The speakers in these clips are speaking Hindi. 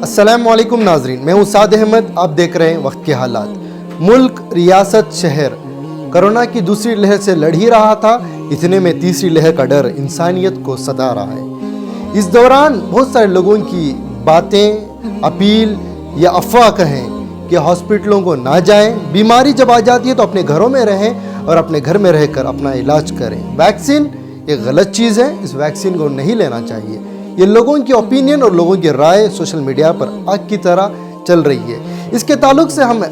अस्सलामुअलैकुम नाजरीन, मैं हूँ साद अहमद। आप देख रहे हैं वक्त के हालात। मुल्क, रियासत, शहर कोरोना की दूसरी लहर से लड़ ही रहा था, इतने में तीसरी लहर का डर इंसानियत को सता रहा है। इस दौरान बहुत सारे लोगों की बातें, अपील या अफवाह कहें कि हॉस्पिटलों को ना जाएं, बीमारी जब आ जाती है तो अपने घरों में रहें और अपने घर में रहकर अपना इलाज करें। वैक्सीन एक गलत चीज़ है, इस वैक्सीन को नहीं लेना चाहिए। ये लोगों की ओपिनियन और लोगों की राय सोशल मीडिया पर आग की तरह चल रही है। इसके ताल्लुक से हम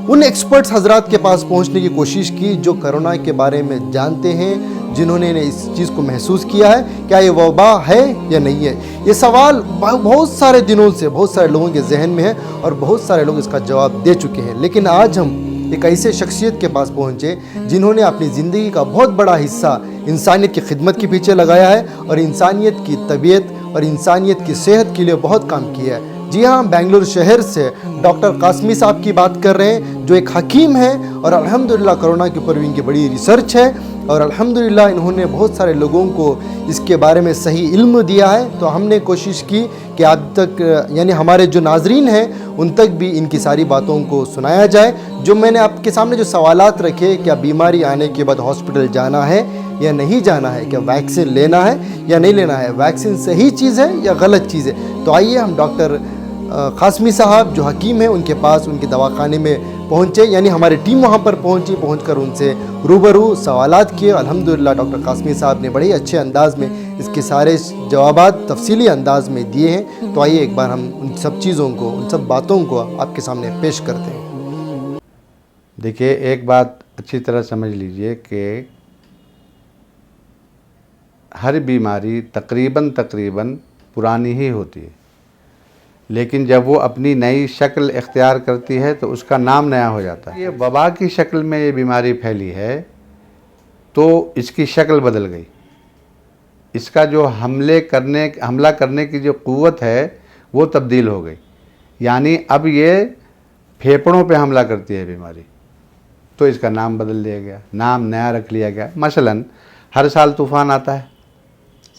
उन एक्सपर्ट्स हजरात के पास पहुंचने की कोशिश की जो कोरोना के बारे में जानते हैं, जिन्होंने इस चीज़ को महसूस किया है, क्या ये वबा है या नहीं है। ये सवाल बहुत सारे दिनों से बहुत सारे लोगों के जहन में है और बहुत सारे लोग इसका जवाब दे चुके हैं। लेकिन आज हम एक ऐसे शख्सियत के पास पहुँचे जिन्होंने अपनी ज़िंदगी का बहुत बड़ा हिस्सा इंसानियत की खिदमत के पीछे लगाया है और इंसानियत की तबीयत और इंसानियत की सेहत के लिए बहुत काम किया है। जी हाँ, हम बेंगलुरु शहर से डॉक्टर कासमी साहब की बात कर रहे हैं, जो एक हकीम हैं और अल्हम्दुलिल्लाह कोरोना के ऊपर भी इनकी बड़ी रिसर्च है और अल्हम्दुलिल्लाह इन्होंने बहुत सारे लोगों को इसके बारे में सही इल्म दिया है। तो हमने कोशिश की कि अब तक यानी हमारे जो नाजरीन हैं उन तक भी इनकी सारी बातों को सुनाया जाए। जो मैंने आपके सामने जो सवालात रखे, क्या बीमारी आने के बाद हॉस्पिटल जाना है या नहीं जाना है, क्या वैक्सीन लेना है या नहीं लेना है, वैक्सीन सही चीज़ है या गलत चीज़ है। तो आइए हम डॉक्टर कासमी साहब जो हकीम हैं उनके पास, उनके दवाखाने में पहुँचे, यानी हमारी टीम वहाँ पर पहुँचकर उनसे रूबरू सवालात किए। अल्हम्दुलिल्लाह डॉक्टर कासमी साहब ने बड़े अच्छे अंदाज़ में इसके सारे जवाबात तफसीली अंदाज़ में दिए हैं। तो आइए एक बार हम उन सब चीज़ों को, उन सब बातों को आपके सामने पेश करते हैं। देखिए, एक बात अच्छी तरह समझ लीजिए कि हर बीमारी तकरीबन पुरानी ही होती है, लेकिन जब वो अपनी नई शक्ल इख्तियार करती है तो उसका नाम नया हो जाता है। ये वबा की शक्ल में ये बीमारी फैली है तो इसकी शक्ल बदल गई। इसका जो हमला करने की जो क़ुव्वत है वो तब्दील हो गई, यानी अब ये फेफड़ों पे हमला करती है बीमारी, तो इसका नाम बदल दिया गया, नाम नया रख लिया गया। मसलन हर साल तूफ़ान आता है,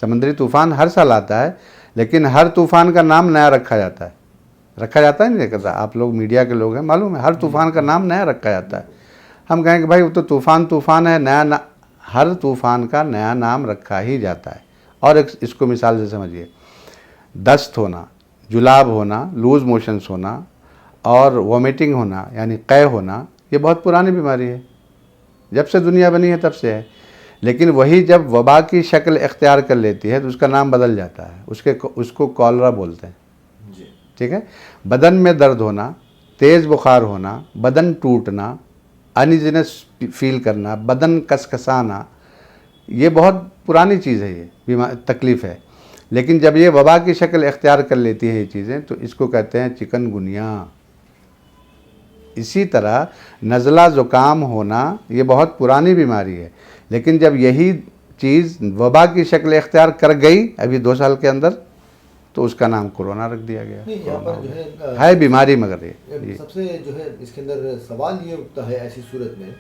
समुद्री तूफ़ान हर साल आता है, लेकिन हर तूफ़ान का नाम नया रखा जाता है नहीं कहता। आप लोग मीडिया के लोग हैं, मालूम है, हर तूफ़ान का नाम नया रखा जाता है। हम कहें कि भाई वो तो तूफ़ान है, नया हर तूफ़ान का नया नाम रखा ही जाता है। और इसको मिसाल से समझिए, दस्त होना, जुलाब होना, लूज़ मोशंस होना और वॉमिटिंग होना यानी क़य होना, ये बहुत पुरानी बीमारी है, जब से दुनिया बनी है तब से है। लेकिन वही जब वबा की शक्ल इख्तियार कर लेती है तो उसका नाम बदल जाता है। उसको कॉलरा बोलते हैं, ठीक है। बदन में दर्द होना, तेज़ बुखार होना, बदन टूटना, अनइजीनेस फील करना, बदन कसकसाना, ये बहुत पुरानी चीज़ है, ये तकलीफ़ है। लेकिन जब ये वबा की शक्ल इख्तियार कर लेती है ये चीज़ें, तो इसको कहते हैं चिकनगुनिया। इसी तरह नज़ला ज़ुकाम होना, ये बहुत पुरानी बीमारी है, लेकिन जब यही चीज़ वबा की शक्ल इख्तियार कर गई अभी 2 साल के अंदर, तो उसका नाम कोरोना रख दिया गया। यहाँ पर जो है बीमारी, मगर ये सबसे जो है इसके अंदर सवाल ये उठता है, ऐसी सूरत में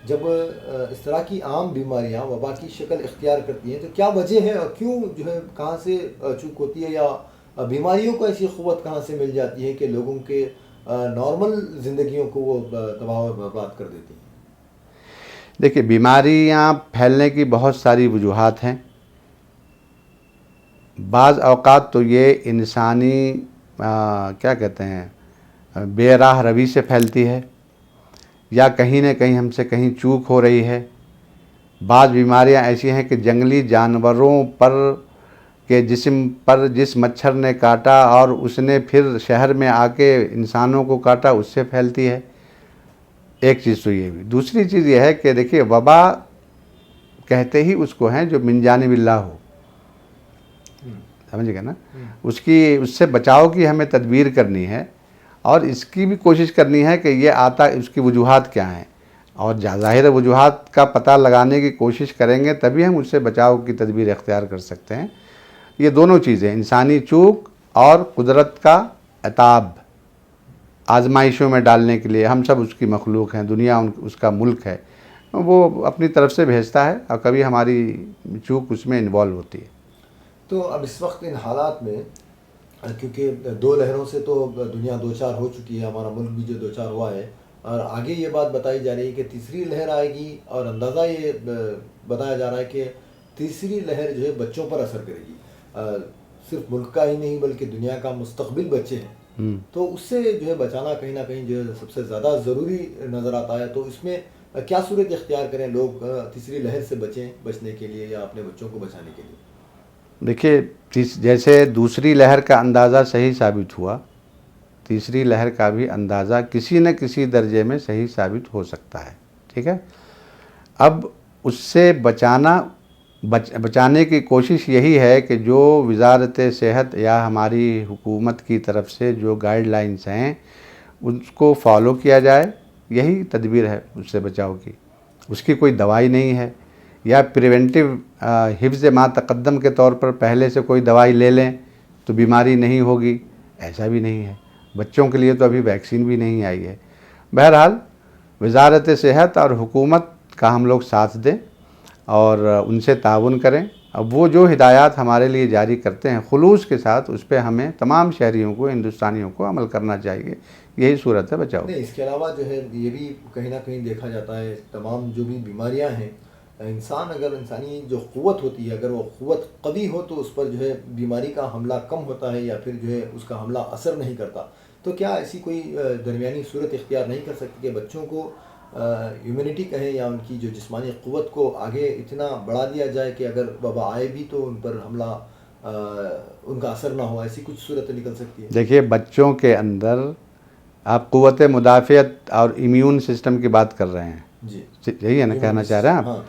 जब इस तरह की आम बीमारियाँ वबा की शक्ल इख्तियार करती हैं, तो क्या वजह है और क्यों जो है, कहाँ से चूक होती है, या बीमारियों को ऐसी क़ुव्वत कहाँ से मिल जाती है कि लोगों के नॉर्मल ज़िंदगियों को वो तबाह और बर्बाद कर देती हैं। देखिए, बीमारियाँ फैलने की बहुत सारी वजूहात हैं। बाज़ औक़ात तो ये इंसानी क्या कहते हैं, बेराह रवी से फैलती है, या कहीं न कहीं हमसे कहीं चूक हो रही है। बाज़ बीमारियाँ ऐसी हैं कि जंगली जानवरों पर के जिस्म पर जिस मच्छर ने काटा और उसने फिर शहर में आके इंसानों को काटा, उससे फैलती है। एक चीज़ तो ये भी। दूसरी चीज़ ये है कि देखिए, वबा कहते ही उसको हैं जो मिन जानिबिल्लाह हो, समझिएगा ना। उससे बचाव की हमें तदबीर करनी है और इसकी भी कोशिश करनी है कि ये आता, उसकी वजूहात क्या हैं, और ज़ाहिर वजूहात का पता लगाने की कोशिश करेंगे तभी हम उससे बचाव की तदबीर इख्तियार कर सकते हैं। ये दोनों चीज़ें, इंसानी चूक और कुदरत का अताब, आजमाइशों में डालने के लिए। हम सब उसकी मखलूक हैं, दुनिया उसका मुल्क है, वो अपनी तरफ से भेजता है और कभी हमारी चूक उसमें इन्वॉल्व होती है। तो अब इस वक्त इन हालात में क्योंकि दो लहरों से तो दुनिया दो चार हो चुकी है, हमारा मुल्क भी जो दो चार हुआ है, और आगे ये बात बताई जा रही है कि तीसरी लहर आएगी, और अंदाज़ा ये बताया जा रहा है कि तीसरी लहर जो है बच्चों पर असर करेगी। सिर्फ मुल्क का ही नहीं बल्कि दुनिया का मुस्तकबिल बच्चे हैं, तो उससे जो है बचाना कहीं ना कहीं जो है सबसे ज़्यादा ज़रूरी नज़र आता है। तो इसमें क्या सूरत इख्तियार करें लोग तीसरी लहर से बचने के लिए या अपने बच्चों को बचाने के लिए? देखिए, जैसे दूसरी लहर का अंदाज़ा सही साबित हुआ, तीसरी लहर का भी अंदाज़ा किसी न किसी दर्जे में सही साबित हो सकता है। ठीक है, अब उससे बचाने की कोशिश यही है कि जो वज़ारत सेहत या हमारी हुकूमत की तरफ से जो गाइडलाइंस हैं उसको फॉलो किया जाए, यही तदबीर है उससे बचाव की। उसकी कोई दवाई नहीं है, या प्रिवेंटिव हिफ्ज़ मा तक़द्दम के तौर पर पहले से कोई दवाई ले लें तो बीमारी नहीं होगी, ऐसा भी नहीं है। बच्चों के लिए तो अभी वैक्सीन भी नहीं आई है। बहरहाल वज़ारत सेहत और हुकूमत का हम लोग साथ दें और उनसे ताउन करें। अब वो जो हिदायत हमारे लिए जारी करते हैं खुलूस के साथ, उस पर हमें तमाम शहरियों को, हिंदुस्तानियों को अमल करना चाहिए। यही सूरत है बचाओ। नहीं, इसके अलावा जो है ये भी कहीं ना कहीं देखा जाता है, तमाम जो भी बीमारियां हैं, इंसान अगर इंसानी जो क़ुव्वत होती है अगर वो क़ुव्वत कवी हो तो उस पर जो है बीमारी का हमला कम होता है या फिर जो है उसका हमला असर नहीं करता। तो क्या ऐसी कोई दरमियानी सूरत इख्तियार नहीं कर सकती कि बच्चों को इम्यूनिटी कहें या उनकी जो जिस्मानी क़ुव्वत को आगे इतना बढ़ा दिया जाए कि अगर वबा आए भी तो उन पर हमला उनका असर ना हो, ऐसी कुछ सूरत निकल सकती है? देखिए, बच्चों के अंदर आप क़ुव्वत मुदाफ़ियत और इम्यून सिस्टम की बात कर रहे हैं जी, यही है ना, कहना चाह रहे हैं आप? हाँ।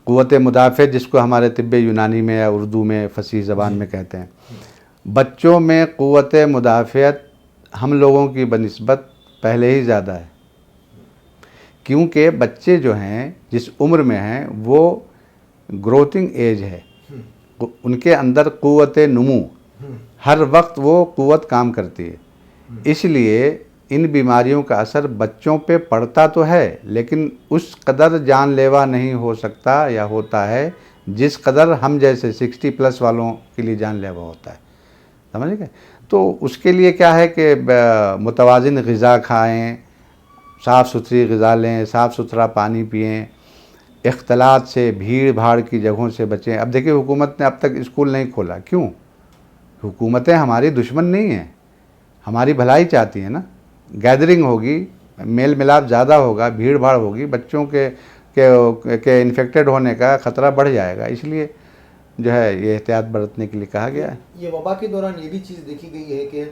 क़ुव्वत मुदाफ़ियत जिसको हमारे तिब्बे यूनानी में या उर्दू में फ़सीह ज़बान में कहते हैं। बच्चों में क़ुव्वत मुदाफ़ियत हम लोगों की बनिस्बत पहले ही ज़्यादा है, क्योंकि बच्चे जो हैं जिस उम्र में हैं वो ग्रोथिंग एज है, उनके अंदर क़ुव्वत नुमू हर वक्त वो क़ुव्वत काम करती है। इसलिए इन बीमारियों का असर बच्चों पे पड़ता तो है, लेकिन उस कदर जानलेवा नहीं हो सकता या होता है जिस कदर हम जैसे 60+ वालों के लिए जानलेवा होता है। समझ गए? तो उसके लिए क्या है कि मुतवाज़िन ग़िज़ा खाएँ, साफ़ सुथरी ग़िज़ा लें, साफ़ सुथरा पानी पिएँ, इख्तलात से, भीड़ भाड़ की जगहों से बचें। अब देखिए, हुकूमत ने अब तक स्कूल नहीं खोला, क्यों? हुकूमतें हमारी दुश्मन नहीं हैं, हमारी भलाई चाहती हैं ना। गैदरिंग होगी, मेल मिलाप ज़्यादा होगा, भीड़ भाड़ होगी, बच्चों के इन्फेक्टेड होने का ख़तरा बढ़ जाएगा, इसलिए जो है ये एहतियात बरतने के लिए कहा गया है। ये वबा के दौरान ये भी चीज़ देखी गई है कि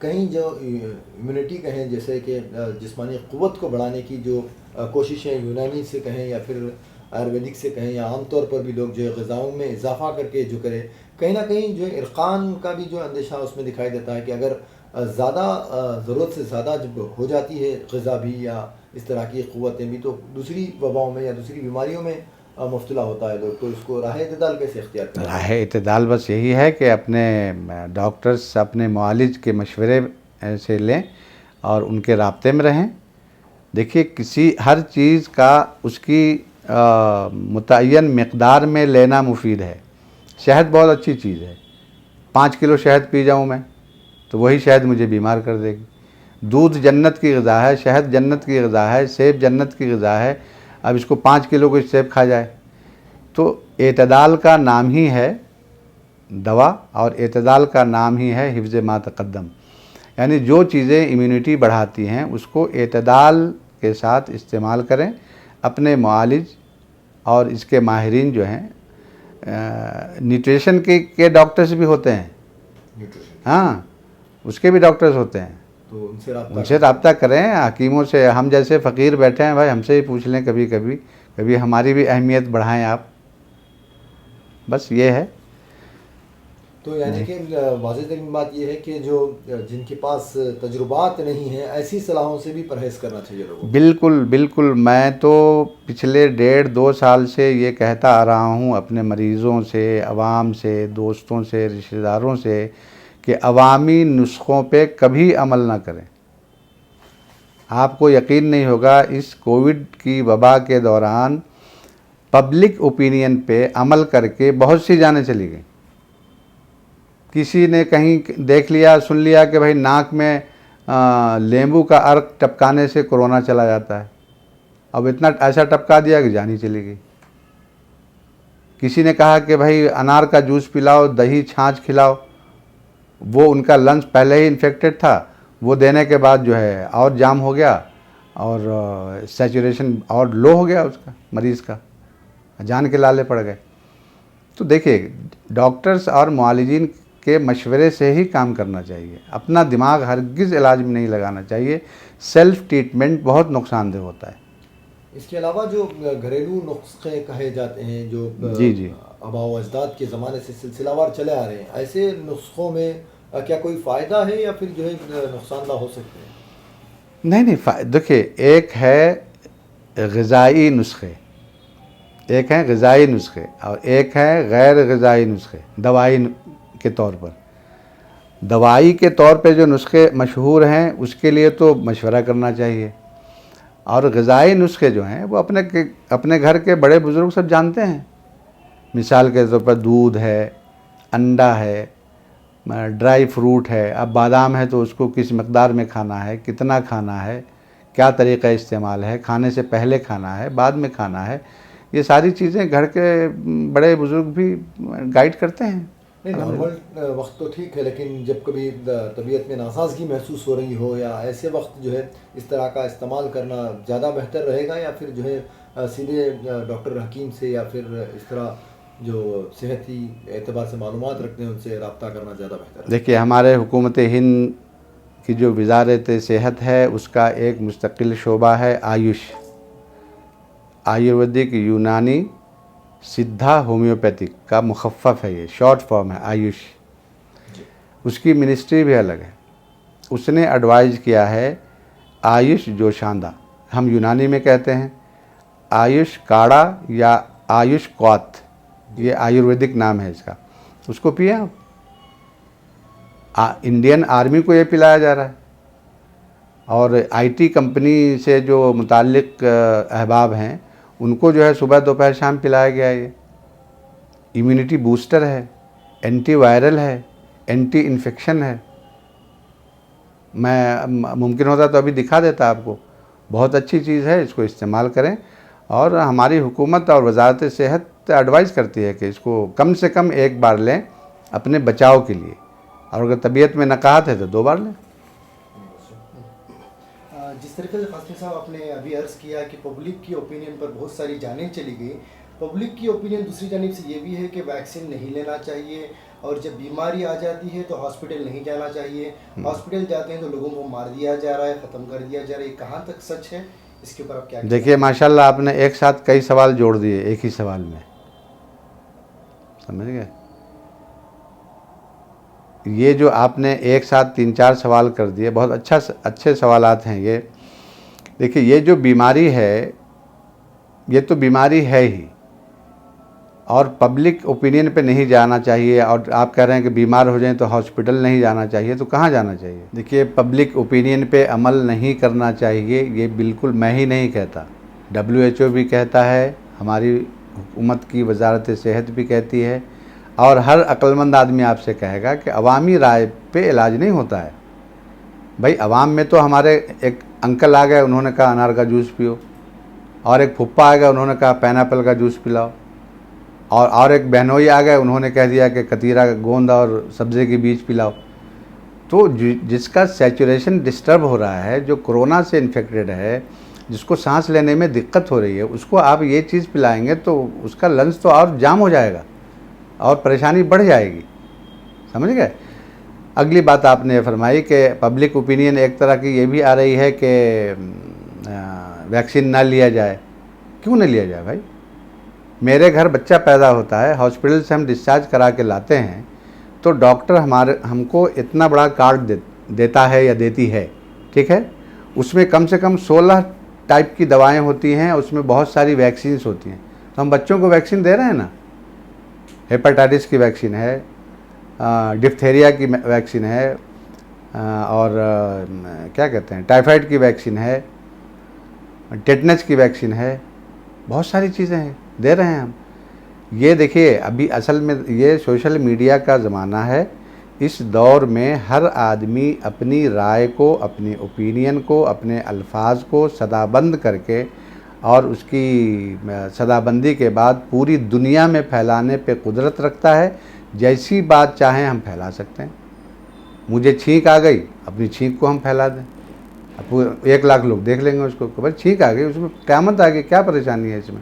कहीं जो इम्यूनिटी कहें, जैसे कि जिस्मानी क़ुव्वत को बढ़ाने की जो कोशिशें यूनानी से कहें या फिर आयुर्वेदिक से कहें या आम तौर पर भी लोग जो है ग़िज़ाओं में इजाफ़ा करके जो करें, कहीं ना कहीं जो है इरक़ान का भी जो अंदेशा उसमें दिखाई देता है कि अगर ज़्यादा ज़रूरत से ज़्यादा जब हो जाती है ग़िज़ा भी या इस तरह की क़ुव्वतें भी, तो दूसरी वबाओं में या दूसरी बीमारियों में मुब्तला होता है लोग। तो इसको राह इत्तेदाल कैसे इख्तियार करें? राह इत्तेदाल बस यही है कि अपने डॉक्टर्स, अपने मुआलिज के मशवरे से लें और उनके राब्ते में रहें। देखिए, हर चीज़ का उसकी मुतय्यन मक़दार में लेना मुफीद है। शहद बहुत अच्छी चीज़ है, 5 किलो शहद पी जाऊँ मैं तो वही शहद मुझे बीमार कर देगी। दूध जन्नत की ग़िज़ा है, शहद जन्नत की ग़िज़ा है, सेब जन्नत की ग़िज़ा है। अब इसको 5 किलो को सेब खा जाए तो एतदाल का नाम ही है दवा और एतदाल का नाम ही है हिफ्ज़ मा तक़द्दम। यानी जो चीज़ें इम्यूनिटी बढ़ाती हैं उसको एतदाल के साथ इस्तेमाल करें। अपने मुआलिज और इसके माहिरीन जो हैं, न्यूट्रिशन के डॉक्टर्स भी होते हैं, हाँ, उसके भी डॉक्टर्स होते हैं, तो उनसे रब्ता करें। हकीमों से, हम जैसे फ़कीर बैठे हैं भाई, हमसे ही पूछ लें कभी कभी, कभी हमारी भी अहमियत बढ़ाएं आप, बस ये है। तो यानी कि वाज़ेह तरीन बात यह है कि जो जिनके पास तजुर्बात नहीं है ऐसी सलाहों से भी परहेज़ करना चाहिए लोगों को। बिल्कुल बिल्कुल, मैं तो पिछले 1.5-2 साल से ये कहता आ रहा हूँ अपने मरीज़ों से, अवाम से, दोस्तों से, रिश्तेदारों से कि अवामी नुस्ख़ों पे कभी अमल ना करें। आपको यकीन नहीं होगा, इस कोविड की वबा के दौरान पब्लिक ओपिनियन पे अमल करके बहुत सी जानें चली गई। किसी ने कहीं देख लिया सुन लिया कि भाई नाक में नींबू का अर्क टपकाने से कोरोना चला जाता है। अब इतना ऐसा टपका दिया कि जान ही चली गई। किसी ने कहा कि भाई अनार का जूस पिलाओ, दही छाछ खिलाओ, वो उनका लंग्स पहले ही इन्फेक्टेड था, वो देने के बाद जो है और जाम हो गया और सैचुरेशन और लो हो गया उसका, मरीज़ का, जान के लाले पड़ गए। तो देखिए, डॉक्टर्स और मुआलिजीन के मशवरे से ही काम करना चाहिए। अपना दिमाग हरगिज़ इलाज में नहीं लगाना चाहिए। सेल्फ ट्रीटमेंट बहुत नुकसानदेह होता है। इसके अलावा जो घरेलू नुस्खे कहे जाते हैं, जो जी आबाओ अजदाद के ज़माने से सिलसिलावार चले आ रहे हैं, ऐसे नुस्खों में क्या कोई फ़ायदा है या फिर जो है नुकसानदा हो सकते हैं? नहीं, देखिए, एक है ग़िज़ाई नुस्खे, एक हैं ग़िज़ाई नुस्खे और एक है गैर ग़िज़ाई नुस्खे। दवाई के तौर पर, दवाई के तौर पे जो नुस्खे मशहूर हैं उसके लिए तो मशवरा करना चाहिए, और ग़िज़ाई नुस्खे जो हैं वो अपने घर के बड़े बुज़ुर्ग सब जानते हैं। मिसाल के तौर पर दूध है, अंडा है, ड्राई फ्रूट है। अब बादाम है तो उसको किस मकदार में खाना है, कितना खाना है, क्या तरीक़ा इस्तेमाल है, खाने से पहले खाना है, बाद में खाना है, ये सारी चीज़ें घर के बड़े बुज़ुर्ग भी गाइड करते हैं। नहीं, नॉर्मल वक्त तो ठीक है, लेकिन जब कभी तबीयत में नासाजगी महसूस हो रही हो या ऐसे वक्त जो है इस तरह का इस्तेमाल करना ज़्यादा बेहतर रहेगा, या फिर जो है सीधे डॉक्टर हकीम से या फिर इस तरह जो सेहती एतबार से मालूमात रखते हैं उनसे रब्ता करना ज़्यादा बेहतर है? देखिए, हमारे हुकूमत हिंद की जो वज़ारत सेहत है उसका एक मुस्तकिल शोबा है आयुष, आयुर्वेदिक, यूनानी, सिद्धा, होम्योपैथिक का मुखफ़्फ़ है, ये शॉर्ट फॉर्म है आयुष। उसकी मिनिस्ट्री भी अलग है। उसने एडवाइज़ किया है आयुष जोशांदा, हम यूनानी में कहते हैं, आयुष काढ़ा या आयुष क्वाथ, ये आयुर्वेदिक नाम है इसका। उसको पिए आप। इंडियन आर्मी को ये पिलाया जा रहा है, और आईटी कंपनी से जो मुताल्लिक़ अहबाब हैं उनको जो है सुबह दोपहर शाम पिलाया गया है। ये इम्यूनिटी बूस्टर है, एंटी वायरल है, एंटी इन्फेक्शन है। मैं मुमकिन होता तो अभी दिखा देता आपको। बहुत अच्छी चीज़ है, इसको इस्तेमाल करें। और हमारी हुकूमत और वजारत सेहत एडवाइस करती है कि इसको कम से कम एक बार लें अपने बचाव के लिए, और अगर तबीयत में नकाहत है तो 2 बार लें। जिस तरीके से कासिम साहब आपने अभी अर्ज़ किया कि पब्लिक की ओपिनियन पर बहुत सारी जानें चली गई, पब्लिक की ओपिनियन दूसरी जानिब से ये भी है कि वैक्सीन नहीं लेना चाहिए, और जब बीमारी आ जाती है तो हॉस्पिटल नहीं जाना चाहिए, हॉस्पिटल जाते हैं तो लोगों को मार दिया जा रहा है, ख़त्म कर दिया जा रहा है। ये कहाँ तक सच है, इसके ऊपर आप क्या? देखिए, माशाल्लाह आपने एक साथ कई सवाल जोड़ दिए एक ही सवाल में, समझ गए? ये जो आपने एक साथ 3-4 सवाल कर दिए, बहुत अच्छे सवालात हैं ये। देखिए, ये जो बीमारी है ये तो बीमारी है ही, और पब्लिक ओपिनियन पे नहीं जाना चाहिए। और आप कह रहे हैं कि बीमार हो जाएं तो हॉस्पिटल नहीं जाना चाहिए, तो कहाँ जाना चाहिए? देखिए, पब्लिक ओपिनियन पे अमल नहीं करना चाहिए, ये बिल्कुल मैं ही नहीं कहता, WHO भी कहता है, हमारी हुकूमत की वजारत सेहत भी कहती है, और हर अक्लमंद आदमी आपसे कहेगा कि अवामी राय पे इलाज नहीं होता है। भाई, अवाम में तो हमारे एक अंकल आ गए, उन्होंने कहा अनार का जूस पियो, और एक फुप्पा आ गया, उन्होंने कहा पाइनएप्पल का जूस पिलाओ, और एक बहनोई आ गए, उन्होंने कह दिया कि कतीरा गोंद और सब्ज़े के बीज पिलाओ। तो जिसका सैचुरेशन डिस्टर्ब हो रहा है, जो कोरोना से इन्फेक्टेड है, जिसको सांस लेने में दिक्कत हो रही है, उसको आप ये चीज़ पिलाएंगे तो उसका लंग्स तो और जाम हो जाएगा और परेशानी बढ़ जाएगी, समझ गए? अगली बात आपने फरमाई कि पब्लिक ओपिनियन एक तरह की ये भी आ रही है कि वैक्सीन ना लिया जाए। क्यों नहीं लिया जाए भाई? मेरे घर बच्चा पैदा होता है, हॉस्पिटल से हम डिस्चार्ज करा के लाते हैं, तो डॉक्टर हमको इतना बड़ा कार्ड देता है या देती है, ठीक है? उसमें कम से कम 16 टाइप की दवाएं होती हैं, उसमें बहुत सारी वैक्सीन्स होती हैं। तो हम बच्चों को वैक्सीन दे रहे हैं ना। हेपेटाइटिस की वैक्सीन है, डिप्थेरिया की वैक्सीन है, और क्या कहते हैं, टाइफाइड की वैक्सीन है, टेटनस की वैक्सीन है, बहुत सारी चीज़ें हैं, दे रहे हैं हम। ये देखिए, अभी असल में ये सोशल मीडिया का ज़माना है, इस दौर में हर आदमी अपनी राय को, अपनी ओपिनियन को, अपने अल्फाज को सदाबंद करके और उसकी सदाबंदी के बाद पूरी दुनिया में फैलाने पे कुदरत रखता है। जैसी बात चाहें हम फैला सकते हैं। मुझे छींक आ गई, अपनी छींक को हम फैला दें, अब 1 लाख लोग देख लेंगे उसको, भाई छींक आ गई, उसमें क़यामत आ गई, क्या परेशानी है इसमें।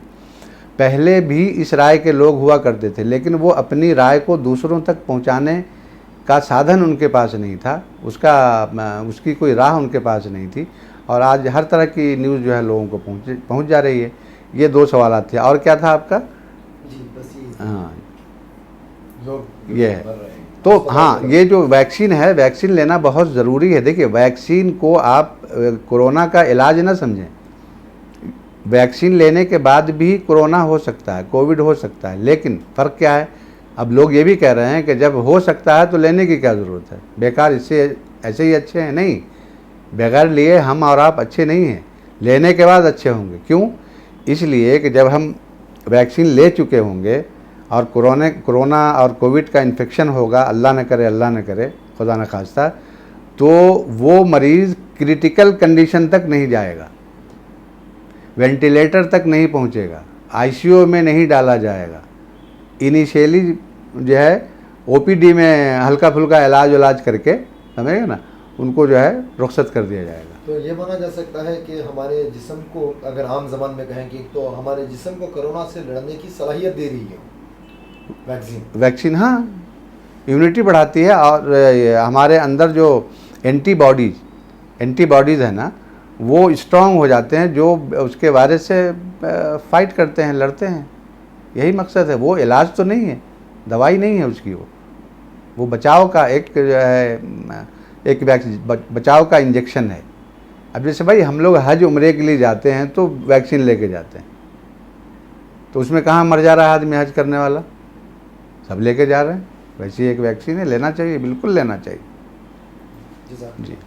पहले भी इस राय के लोग हुआ करते थे, लेकिन वो अपनी राय को दूसरों तक पहुंचाने का साधन उनके पास नहीं था, उसकी कोई राह उनके पास नहीं थी। और आज हर तरह की न्यूज़ जो है लोगों को पहुंच जा रही है। ये 2 सवाल थे, और क्या था आपका? जी बस ये हाँ, लोग ये मर रहे हैं। तो हाँ, ये जो वैक्सीन है, वैक्सीन लेना बहुत ज़रूरी है। देखिए, वैक्सीन को आप कोरोना का इलाज ना समझें। वैक्सीन लेने के बाद भी कोरोना हो सकता है, कोविड हो सकता है, लेकिन फ़र्क क्या है? अब लोग ये भी कह रहे हैं कि जब हो सकता है तो लेने की क्या ज़रूरत है, बेकार, इससे ऐसे ही अच्छे हैं। नहीं, बगैर लिए हम और आप अच्छे नहीं हैं, लेने के बाद अच्छे होंगे। क्यों? इसलिए कि जब हम वैक्सीन ले चुके होंगे और कोरोना और कोविड का इन्फेक्शन होगा, अल्लाह न करे, खुदा न खास्ता, तो वो मरीज़ क्रिटिकल कंडीशन तक नहीं जाएगा, वेंटिलेटर तक नहीं पहुंचेगा, आईसीयू में नहीं डाला जाएगा। इनिशियली जो है ओपीडी में हल्का फुल्का इलाज करके, समझेगा ना, उनको जो है रुखसत कर दिया जाएगा। तो ये माना जा सकता है कि हमारे जिस्म को, अगर आम जबान में कहें कि तो हमारे जिस्म को कोरोना से लड़ने की सलाहियत दे रही है वैक्सीन। हाँ, इम्यूनिटी बढ़ाती है और हमारे अंदर जो एंटीबॉडीज़ है ना, वो स्ट्रांग हो जाते हैं, जो उसके वायरस से फाइट करते हैं, लड़ते हैं। यही मकसद है। वो इलाज तो नहीं है, दवाई नहीं है उसकी, वो बचाव का एक बचाव का इंजेक्शन है। अब जैसे भाई हम लोग हज उम्रे के लिए जाते हैं तो वैक्सीन लेके जाते हैं, तो उसमें कहाँ मर जा रहा है आदमी हज करने वाला, सब लेके जा रहे हैं। वैसे ही एक वैक्सीन है, लेना चाहिए, बिल्कुल लेना चाहिए। जी साहब। जी।